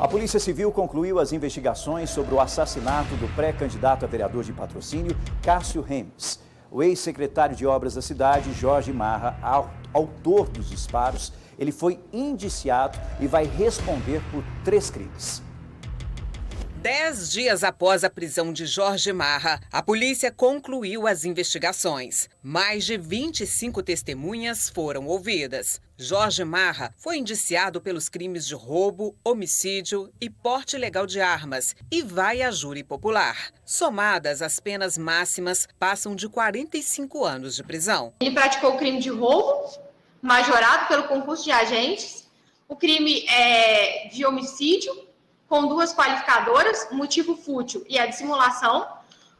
A Polícia Civil concluiu as investigações sobre o assassinato do pré-candidato a vereador de Patrocínio, Cássio Remes. O ex-secretário de Obras da cidade, Jorge Marra, autor dos disparos, ele foi indiciado e vai responder por 3 crimes. 10 dias após a prisão de Jorge Marra, a polícia concluiu as investigações. Mais de 25 testemunhas foram ouvidas. Jorge Marra foi indiciado pelos crimes de roubo, homicídio e porte ilegal de armas e vai a júri popular. Somadas, as penas máximas passam de 45 anos de prisão. Ele praticou o crime de roubo, majorado pelo concurso de agentes, o crime de homicídio, com 2 qualificadoras, o motivo fútil e a dissimulação,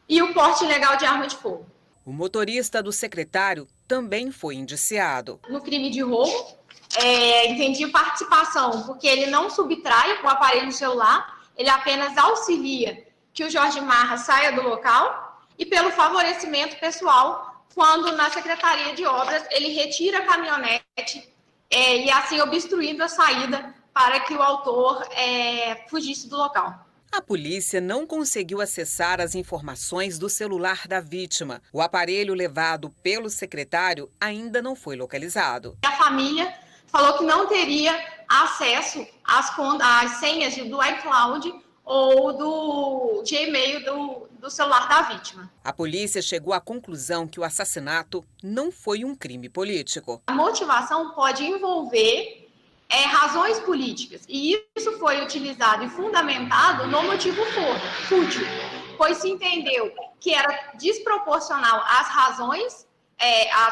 e o porte ilegal de arma de fogo. O motorista do secretário também foi indiciado. No crime de roubo, entendi participação, porque ele não subtrai o aparelho celular, ele apenas auxilia que o Jorge Marra saia do local, e pelo favorecimento pessoal, quando na Secretaria de Obras ele retira a caminhonete e assim obstruindo a saída para que o autor fugisse do local. A polícia não conseguiu acessar as informações do celular da vítima. O aparelho levado pelo secretário ainda não foi localizado. A família falou que não teria acesso às senhas do iCloud ou do Gmail do celular da vítima. A polícia chegou à conclusão que o assassinato não foi um crime político. A motivação pode envolver razões políticas, e isso foi utilizado e fundamentado no motivo fútil, pois se entendeu que era desproporcional às razões,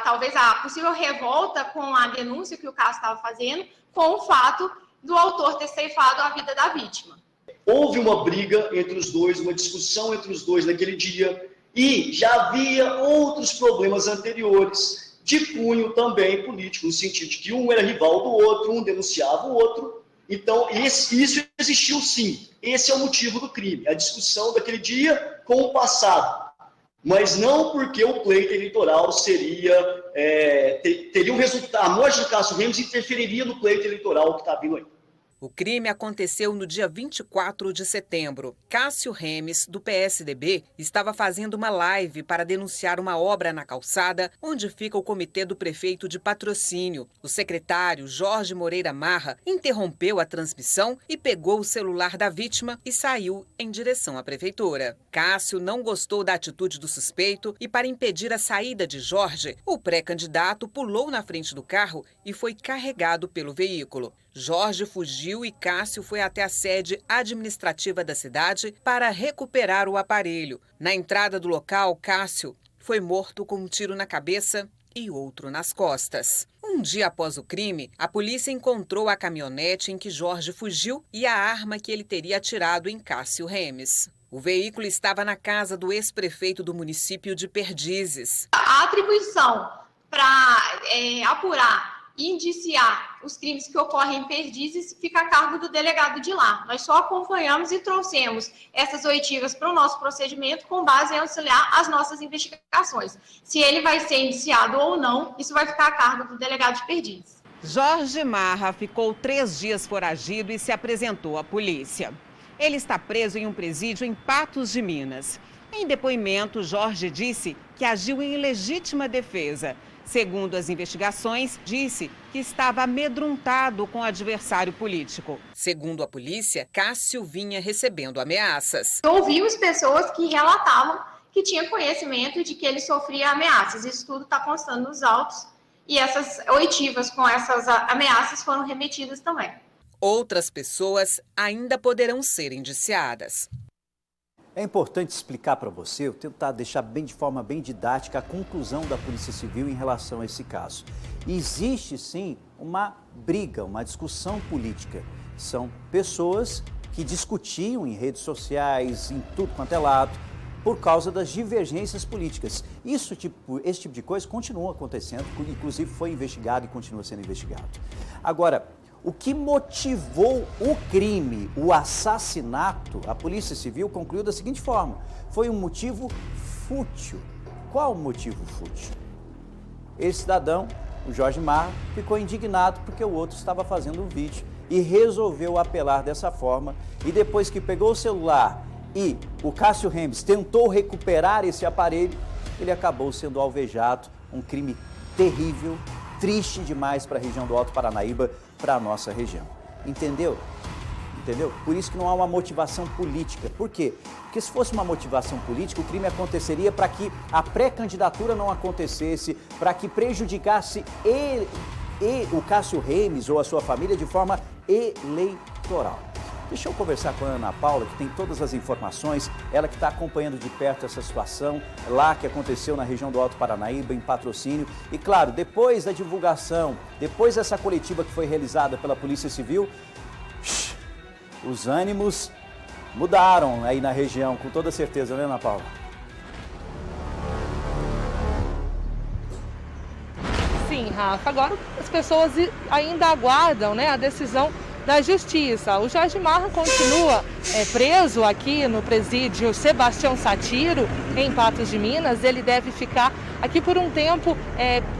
talvez a possível revolta com a denúncia que o caso estava fazendo, com o fato do autor ter ceifado a vida da vítima. Houve uma briga entre os dois, uma discussão entre os dois naquele dia, e já havia outros problemas anteriores, de cunho também político, no sentido de que um era rival do outro, um denunciava o outro. Então, isso existiu sim. Esse é o motivo do crime, a discussão daquele dia com o passado. Mas não porque o pleito eleitoral teria um resultado, a morte do Cássio Remes interferiria no pleito eleitoral que está vindo aí. O crime aconteceu no dia 24 de setembro. Cássio Remes, do PSDB, estava fazendo uma live para denunciar uma obra na calçada onde fica o comitê do prefeito de Patrocínio. O secretário Jorge Moreira Marra interrompeu a transmissão e pegou o celular da vítima e saiu em direção à prefeitura. Cássio não gostou da atitude do suspeito e, para impedir a saída de Jorge, o pré-candidato pulou na frente do carro e foi carregado pelo veículo. Jorge fugiu e Cássio foi até a sede administrativa da cidade para recuperar o aparelho. Na entrada do local, Cássio foi morto com um tiro na cabeça e outro nas costas. Um dia após o crime, a polícia encontrou a caminhonete em que Jorge fugiu e a arma que ele teria atirado em Cássio Remes. O veículo estava na casa do ex-prefeito do município de Perdizes. A atribuição para apurar e indiciar os crimes que ocorrem em Perdizes fica a cargo do delegado de lá. Nós só acompanhamos e trouxemos essas oitivas para o nosso procedimento com base em auxiliar as nossas investigações. Se ele vai ser indiciado ou não, isso vai ficar a cargo do delegado de Perdizes. Jorge Marra ficou 3 dias foragido e se apresentou à polícia. Ele está preso em um presídio em Patos de Minas. Em depoimento, Jorge disse que agiu em legítima defesa. Segundo as investigações, disse que estava amedrontado com o adversário político. Segundo a polícia, Cássio vinha recebendo ameaças. Ouvimos pessoas que relatavam que tinham conhecimento de que ele sofria ameaças. Isso tudo está constando nos autos e essas oitivas com essas ameaças foram remetidas também. Outras pessoas ainda poderão ser indiciadas. É importante explicar para você, eu tentar deixar de forma bem didática a conclusão da Polícia Civil em relação a esse caso. Existe sim uma briga, uma discussão política. São pessoas que discutiam em redes sociais, em tudo quanto é lado, por causa das divergências políticas. Esse tipo de coisa continua acontecendo, inclusive foi investigado e continua sendo investigado. Agora, o que motivou o crime, o assassinato, a Polícia Civil concluiu da seguinte forma: foi um motivo fútil. Qual o motivo fútil? Esse cidadão, o Jorge Marra, ficou indignado porque o outro estava fazendo um vídeo e resolveu apelar dessa forma. E depois que pegou o celular e o Cássio Remes tentou recuperar esse aparelho, ele acabou sendo alvejado. Um crime terrível, triste demais para a região do Alto Paranaíba, para a nossa região. Entendeu? Entendeu? Por isso que não há uma motivação política. Por quê? Porque se fosse uma motivação política, o crime aconteceria para que a pré-candidatura não acontecesse, para que prejudicasse ele, o Cássio Remes ou a sua família de forma eleitoral. Deixa eu conversar com a Ana Paula, que tem todas as informações, ela que está acompanhando de perto essa situação lá que aconteceu na região do Alto Paranaíba, em Patrocínio. E claro, depois da divulgação, depois dessa coletiva que foi realizada pela Polícia Civil, os ânimos mudaram aí na região, com toda certeza, né, Ana Paula? Sim, Rafa. Agora as pessoas ainda aguardam, né, a decisão da Justiça. O Jorge Marra continua preso aqui no presídio Sebastião Satiro, em Patos de Minas. Ele deve ficar aqui por um tempo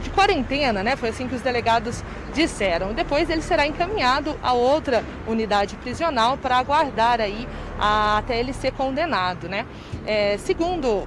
de quarentena, né? Foi assim que os delegados disseram. Depois ele será encaminhado a outra unidade prisional para aguardar aí até ele ser condenado, né? Segundo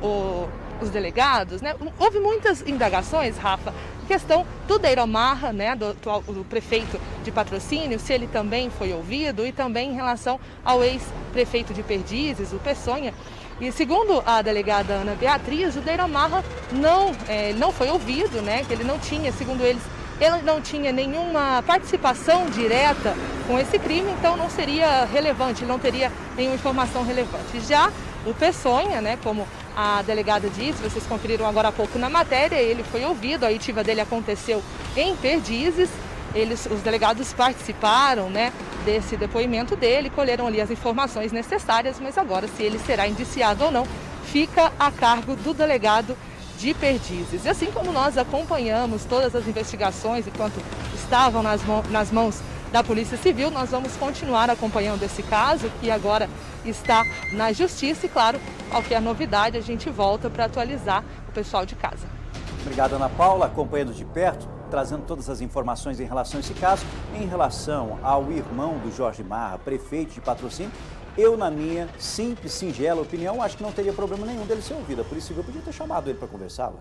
os delegados, né, houve muitas indagações, Rafa, questão do Deiro Marra, né, do prefeito de Patrocínio, se ele também foi ouvido, e também em relação ao ex-prefeito de Perdizes, o Peçonha. E segundo a delegada Ana Beatriz, o Deiro Marra não foi ouvido, né, que ele não tinha, segundo eles, ele não tinha nenhuma participação direta com esse crime, então não seria relevante, ele não teria nenhuma informação relevante. Já o Peçonha, né, como a delegada disse, vocês conferiram agora há pouco na matéria, ele foi ouvido, a oitiva dele aconteceu em Perdizes, os delegados participaram, né, desse depoimento dele, colheram ali as informações necessárias, mas agora se ele será indiciado ou não, fica a cargo do delegado de Perdizes. E assim como nós acompanhamos todas as investigações enquanto estavam nas mãos da Polícia Civil, nós vamos continuar acompanhando esse caso, que agora está na Justiça, e claro, qualquer novidade a gente volta para atualizar o pessoal de casa. Obrigado, Ana Paula, acompanhando de perto, trazendo todas as informações em relação a esse caso. Em relação ao irmão do Jorge Marra, prefeito de Patrocínio, eu, na minha simples, singela opinião, acho que não teria problema nenhum dele ser ouvido. A Polícia Civil podia ter chamado ele para conversar.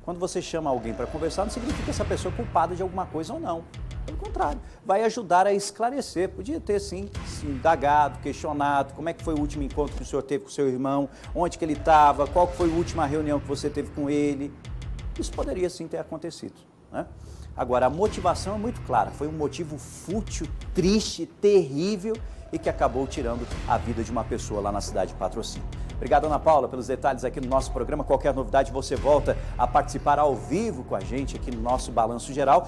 Quando você chama alguém para conversar, não significa que essa pessoa é culpada de alguma coisa ou não. Pelo contrário, vai ajudar a esclarecer. Podia ter, sim, indagado, questionado, como é que foi o último encontro que o senhor teve com o seu irmão, onde que ele estava, qual foi a última reunião que você teve com ele. Isso poderia, sim, ter acontecido, né? Agora, a motivação é muito clara. Foi um motivo fútil, triste, terrível e que acabou tirando a vida de uma pessoa lá na cidade de Patrocínio. Obrigado, Ana Paula, pelos detalhes aqui no nosso programa. Qualquer novidade, você volta a participar ao vivo com a gente aqui no nosso Balanço Geral.